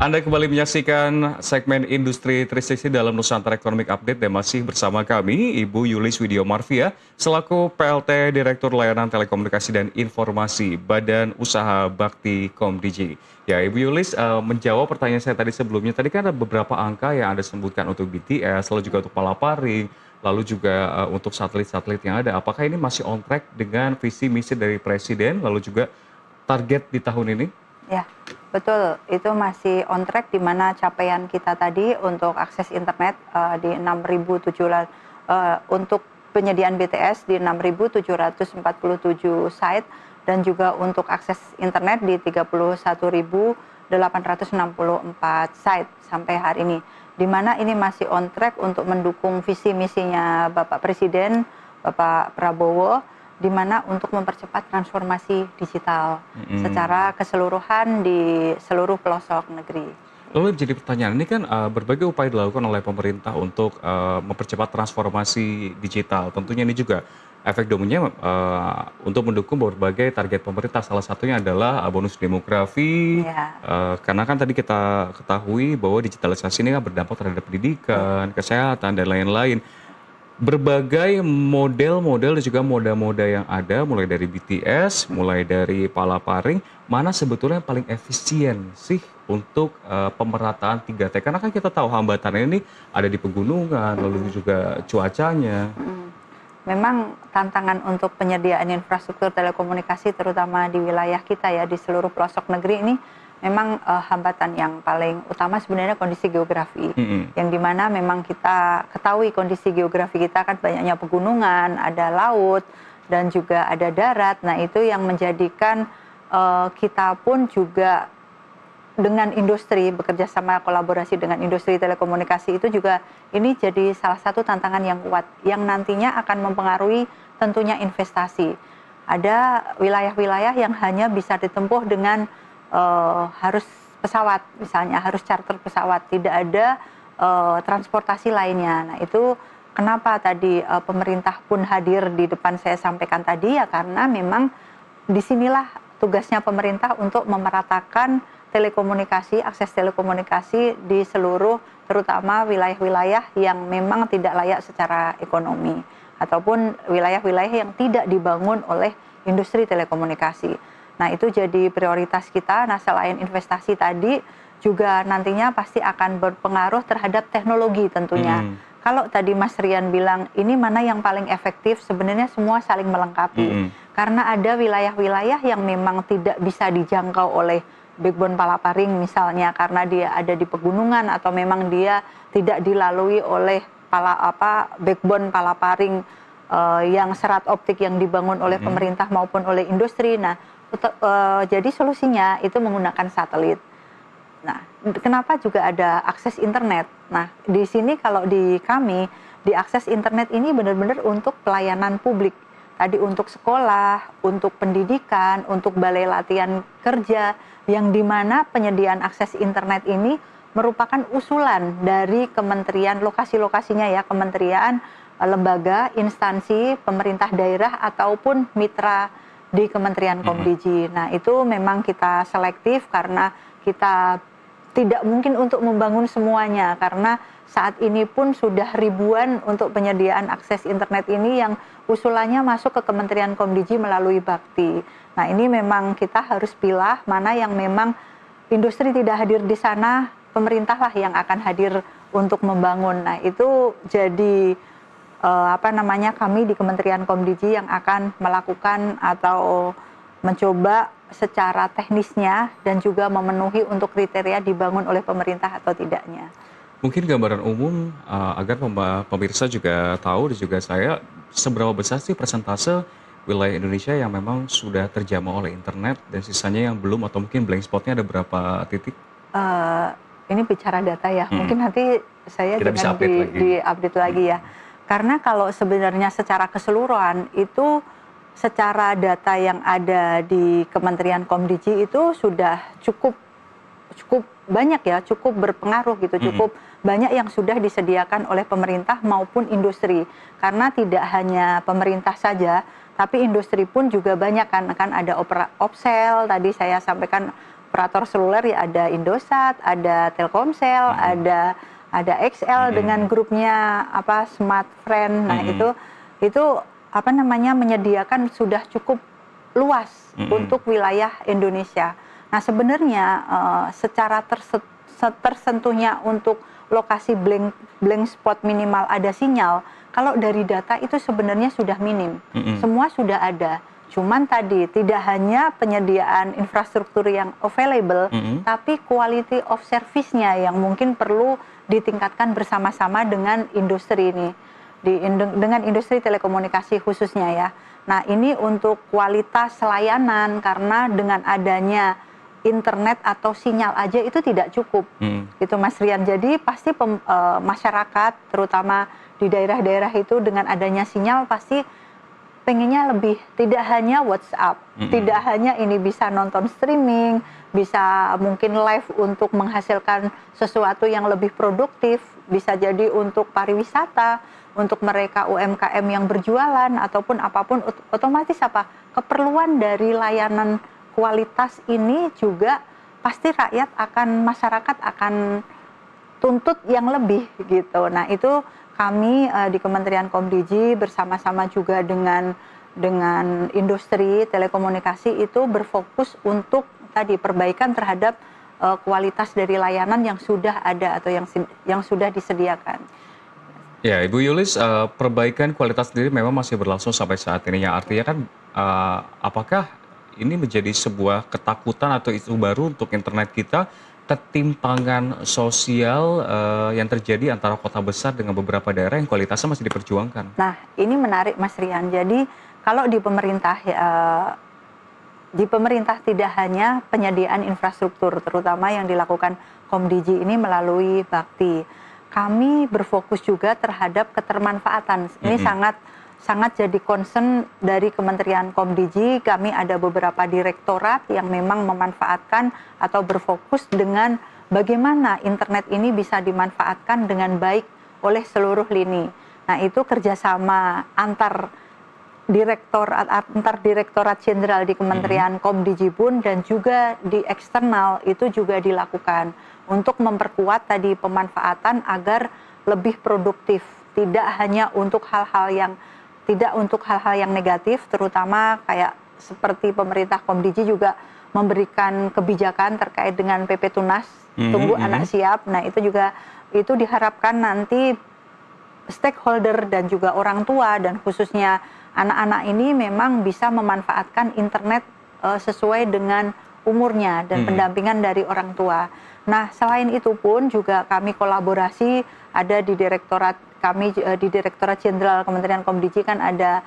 Anda kembali menyaksikan segmen Industri 360 dalam Nusantara Economic Update dan masih bersama kami, Ibu Yulis Widyo Marvia, selaku PLT Direktur Layanan Telekomunikasi dan Informasi Badan Usaha Bakti Komdiji. Ya, Ibu Yulis, menjawab pertanyaan saya tadi sebelumnya, tadi kan ada beberapa angka yang Anda sebutkan untuk BTS, lalu juga untuk Palaparing, lalu juga untuk satelit-satelit yang ada. Apakah ini masih on track dengan visi misi dari Presiden, lalu juga target di tahun ini? Ya, betul. Itu masih on track di mana capaian kita tadi untuk akses internet di 6.700 untuk penyediaan BTS di 6.747 site dan juga untuk akses internet di 31.864 site sampai hari ini. Di mana ini masih on track untuk mendukung visi misinya Bapak Presiden, Bapak Prabowo, di mana untuk mempercepat transformasi digital secara keseluruhan di seluruh pelosok negeri. Lalu jadi pertanyaan, ini kan berbagai upaya dilakukan oleh pemerintah untuk mempercepat transformasi digital. Tentunya ini juga efek dominya untuk mendukung berbagai target pemerintah. Salah satunya adalah bonus demografi, Ya. karena kan tadi kita ketahui bahwa digitalisasi ini kan berdampak terhadap pendidikan, kesehatan, dan lain-lain. Berbagai model-model dan juga moda-moda yang ada, mulai dari BTS, mulai dari Palaparing, mana sebetulnya yang paling efisien sih untuk pemerataan 3T? Karena kan kita tahu hambatannya ini ada di pegunungan, lalu juga cuacanya. Memang tantangan untuk penyediaan infrastruktur telekomunikasi terutama di wilayah kita ya di seluruh pelosok negeri ini memang hambatan yang paling utama sebenarnya kondisi geografi. Yang dimana memang kita ketahui kondisi geografi kita kan banyaknya pegunungan, ada laut dan juga ada darat. Nah itu yang menjadikan kita pun juga dengan industri, bekerja sama kolaborasi dengan industri telekomunikasi itu juga ini jadi salah satu tantangan yang kuat yang nantinya akan mempengaruhi tentunya investasi. Ada wilayah-wilayah yang hanya bisa ditempuh dengan harus pesawat, misalnya harus charter pesawat, tidak ada transportasi lainnya. Nah itu kenapa tadi pemerintah pun hadir di depan saya sampaikan tadi ya karena memang disinilah tugasnya pemerintah untuk memeratakan telekomunikasi, akses telekomunikasi di seluruh terutama wilayah-wilayah yang memang tidak layak secara ekonomi ataupun wilayah-wilayah yang tidak dibangun oleh industri telekomunikasi. Nah itu jadi prioritas kita. Nah selain investasi tadi juga nantinya pasti akan berpengaruh terhadap teknologi tentunya. Kalau tadi Mas Rian bilang ini mana yang paling efektif, sebenarnya semua saling melengkapi. Karena ada wilayah-wilayah yang memang tidak bisa dijangkau oleh backbone Palaparing misalnya karena dia ada di pegunungan atau memang dia tidak dilalui oleh backbone Palaparing yang serat optik yang dibangun oleh pemerintah maupun oleh industri. Nah jadi solusinya itu menggunakan satelit. Nah, kenapa juga ada akses internet? Nah, di sini kalau di kami, di akses internet ini benar-benar untuk pelayanan publik. Tadi untuk sekolah, untuk pendidikan, untuk balai latihan kerja, yang dimana penyediaan akses internet ini merupakan usulan dari kementerian, lokasi-lokasinya ya, kementerian, lembaga, instansi, pemerintah daerah, ataupun mitra di Kementerian Komdiji. Nah itu memang kita selektif karena kita tidak mungkin untuk membangun semuanya karena saat ini pun sudah ribuan untuk penyediaan akses internet ini yang usulannya masuk ke Kementerian Komdiji melalui Bakti. Nah ini memang kita harus pilih mana yang memang industri tidak hadir di sana, pemerintahlah yang akan hadir untuk membangun. Nah itu jadi kami di Kementerian Komdiji yang akan melakukan atau mencoba secara teknisnya dan juga memenuhi untuk kriteria dibangun oleh pemerintah atau tidaknya. Mungkin gambaran umum agar pemirsa juga tahu dan juga saya seberapa besar sih persentase wilayah Indonesia yang memang sudah terjamah oleh internet dan sisanya yang belum atau mungkin blank spotnya ada berapa titik? Ini bicara data ya, mungkin nanti saya kita bisa update lagi ya. Karena kalau sebenarnya secara keseluruhan itu secara data yang ada di Kementerian Komdiji itu sudah cukup banyak ya, cukup berpengaruh gitu, cukup banyak yang sudah disediakan oleh pemerintah maupun industri. Karena tidak hanya pemerintah saja, tapi industri pun juga banyak kan ada Opsel tadi saya sampaikan operator seluler ya ada Indosat, ada Telkomsel, ada XL dengan grupnya apa Smartfren. Nah, itu apa namanya menyediakan sudah cukup luas untuk wilayah Indonesia. Nah, sebenarnya secara tersentuhnya untuk lokasi blank spot minimal ada sinyal, kalau dari data itu sebenarnya sudah minim. Semua sudah ada. Cuman tadi tidak hanya penyediaan infrastruktur yang available, tapi quality of service-nya yang mungkin perlu ditingkatkan bersama-sama dengan industri ini. Dengan industri telekomunikasi khususnya ya. Nah, ini untuk kualitas layanan karena dengan adanya internet atau sinyal aja itu tidak cukup. Gitu Mas Rian. Jadi pasti masyarakat terutama di daerah-daerah itu dengan adanya sinyal pasti pengennya lebih, tidak hanya WhatsApp, tidak hanya ini bisa nonton streaming, bisa mungkin live untuk menghasilkan sesuatu yang lebih produktif, bisa jadi untuk pariwisata, untuk mereka UMKM yang berjualan ataupun apapun, otomatis apa? Keperluan dari layanan kualitas ini juga pasti masyarakat akan tuntut yang lebih gitu. Nah, itu kami di Kementerian Komdigi bersama-sama juga dengan industri telekomunikasi itu berfokus untuk tadi perbaikan terhadap kualitas dari layanan yang sudah ada atau yang sudah disediakan. Ya, Ibu Yulis, perbaikan kualitas sendiri memang masih berlangsung sampai saat ini. Ya, artinya kan apakah ini menjadi sebuah ketakutan atau isu baru untuk internet kita? Ketimpangan sosial yang terjadi antara kota besar dengan beberapa daerah yang kualitasnya masih diperjuangkan. Nah, ini menarik Mas Rian. Jadi kalau di pemerintah tidak hanya penyediaan infrastruktur, terutama yang dilakukan Komdigi ini melalui Bakti. Kami berfokus juga terhadap ketermanfaatan. Ini sangat jadi concern dari Kementerian Komdigi. Kami ada beberapa direktorat yang memang memanfaatkan atau berfokus dengan bagaimana internet ini bisa dimanfaatkan dengan baik oleh seluruh lini. Nah, itu kerjasama antar direktorat jenderal di Kementerian Komdigi pun dan juga di eksternal itu juga dilakukan untuk memperkuat tadi pemanfaatan agar lebih produktif, tidak hanya untuk hal-hal yang negatif, terutama kayak seperti pemerintah Komdigi juga memberikan kebijakan terkait dengan PP Tunas, Tunggu Anak Siap. Nah, itu diharapkan nanti stakeholder dan juga orang tua dan khususnya anak-anak ini memang bisa memanfaatkan internet sesuai dengan umurnya dan pendampingan dari orang tua. Nah, selain itu pun juga kami kolaborasi ada di direktorat jenderal Kementerian Komdigi kan ada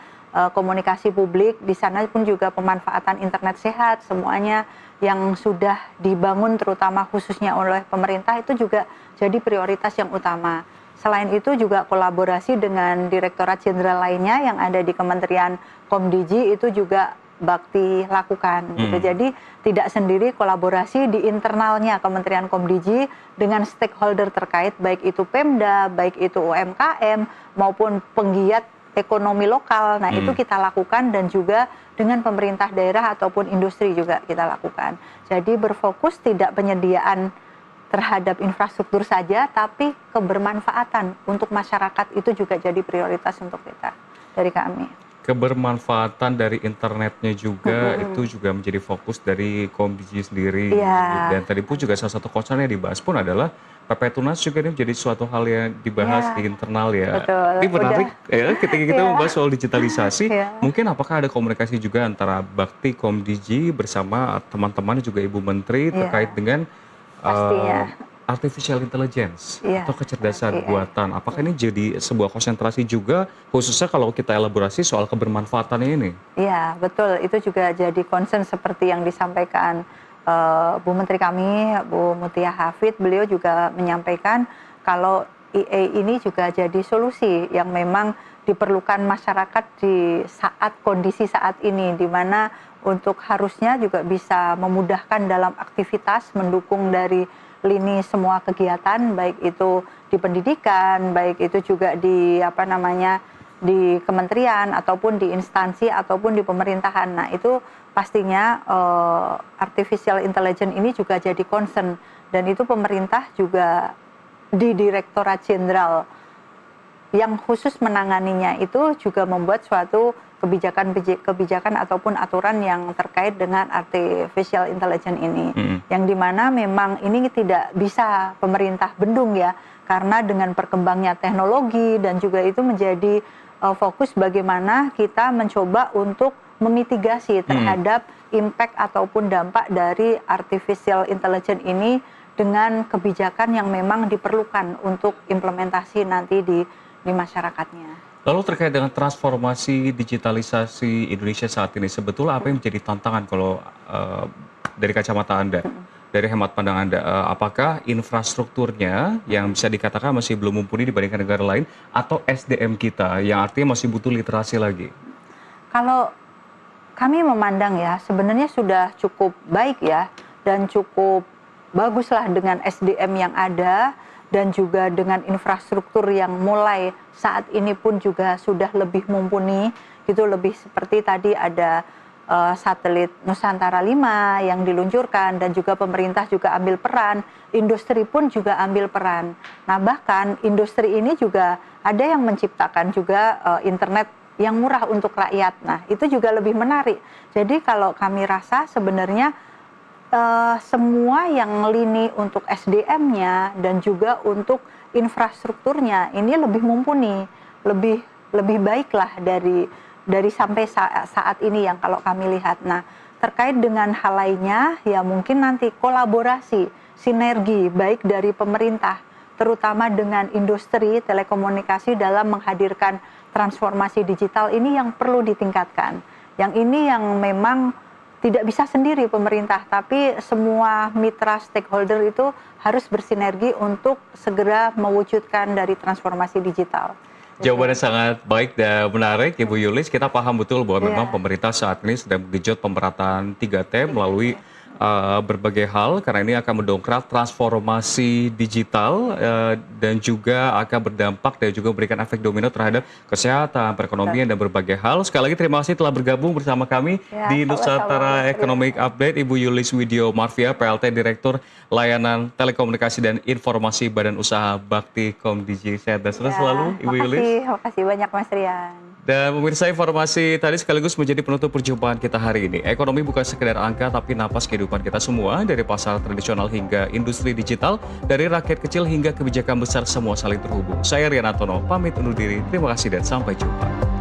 komunikasi publik, di sana pun juga pemanfaatan internet sehat semuanya yang sudah dibangun terutama khususnya oleh pemerintah itu juga jadi prioritas yang utama. Selain itu juga kolaborasi dengan direktorat jenderal lainnya yang ada di Kementerian Komdigi itu juga Bakti lakukan gitu. Jadi tidak sendiri, kolaborasi di internalnya Kementerian Komdigi dengan stakeholder terkait baik itu Pemda, baik itu UMKM maupun penggiat ekonomi lokal. Nah, itu kita lakukan dan juga dengan pemerintah daerah ataupun industri juga kita lakukan. Jadi berfokus tidak penyediaan terhadap infrastruktur saja, tapi kebermanfaatan untuk masyarakat itu juga jadi prioritas untuk kita dari kami. Kebermanfaatan dari internetnya juga itu juga menjadi fokus dari Komdigi sendiri. Dan tadi pun juga salah satu concern yang dibahas pun adalah PP Tunas juga ini menjadi suatu hal yang dibahas di internal ya. Betul, ini menarik ya ketika kita membahas soal digitalisasi. Mungkin apakah ada komunikasi juga antara Bakti Komdigi bersama teman-teman juga Ibu Menteri terkait dengan artificial intelligence atau kecerdasan buatan. Apakah ini jadi sebuah konsentrasi juga khususnya kalau kita elaborasi soal kebermanfaatan ini? Iya, betul. Itu juga jadi concern seperti yang disampaikan Bu Menteri kami, Bu Mutia Hafid. Beliau juga menyampaikan kalau IA ini juga jadi solusi yang memang diperlukan masyarakat di saat kondisi saat ini, di mana untuk harusnya juga bisa memudahkan dalam aktivitas, mendukung dari lini semua kegiatan, baik itu di pendidikan, baik itu juga di di kementerian ataupun di instansi ataupun di pemerintahan. Nah, itu pastinya artificial intelligence ini juga jadi concern, dan itu pemerintah juga di Direktorat Jenderal yang khusus menanganinya itu juga membuat suatu kebijakan ataupun aturan yang terkait dengan artificial intelligence ini, yang dimana memang ini tidak bisa pemerintah bendung ya, karena dengan perkembangnya teknologi dan juga itu menjadi fokus bagaimana kita mencoba untuk memitigasi terhadap impact ataupun dampak dari artificial intelligence ini dengan kebijakan yang memang diperlukan untuk implementasi nanti di masyarakatnya. Lalu terkait dengan transformasi digitalisasi Indonesia saat ini, sebetulnya apa yang menjadi tantangan kalau dari kacamata Anda, dari hemat pandang Anda, apakah infrastrukturnya yang bisa dikatakan masih belum mumpuni dibandingkan negara lain, atau SDM kita yang artinya masih butuh literasi lagi? Kalau kami memandang ya, sebenarnya sudah cukup baik ya, dan cukup baguslah dengan SDM yang ada, dan juga dengan infrastruktur yang mulai saat ini pun juga sudah lebih mumpuni, gitu, lebih seperti tadi ada satelit Nusantara 5 yang diluncurkan, dan juga pemerintah juga ambil peran, industri pun juga ambil peran. Nah, bahkan industri ini juga ada yang menciptakan juga internet yang murah untuk rakyat. Nah, itu juga lebih menarik. Jadi kalau kami rasa sebenarnya semua yang lini untuk SDM-nya dan juga untuk infrastrukturnya ini lebih mumpuni, lebih baiklah dari sampai saat ini yang kalau kami lihat. Nah, terkait dengan hal lainnya ya mungkin nanti kolaborasi, sinergi baik dari pemerintah terutama dengan industri telekomunikasi dalam menghadirkan transformasi digital ini yang perlu ditingkatkan. Yang ini yang memang tidak bisa sendiri pemerintah, tapi semua mitra stakeholder itu harus bersinergi untuk segera mewujudkan dari transformasi digital. Jawabannya sangat baik dan menarik, Ibu Yulis. Kita paham betul bahwa memang pemerintah saat ini sedang menggenjot pemerataan 3T melalui berbagai hal, karena ini akan mendongkrak transformasi digital dan juga akan berdampak dan juga memberikan efek domino terhadap kesehatan, perekonomian, dan berbagai hal. Sekali lagi terima kasih telah bergabung bersama kami di Nusantara Economic Update, Ibu Yulis Widyo Marvia, PLT Direktur Layanan Telekomunikasi dan Informasi Badan Usaha Bakti Komdigi. Sehat dan sukses selalu, Ibu Yulis. Terima kasih banyak Mas Rian. Dan pemirsa, informasi tadi sekaligus menjadi penutup perjumpaan kita hari ini. Ekonomi bukan sekedar angka, tapi napas kehidupan kita semua. Dari pasar tradisional hingga industri digital, dari rakyat kecil hingga kebijakan besar, semua saling terhubung. Saya Rian Antono, pamit undur diri. Terima kasih dan sampai jumpa.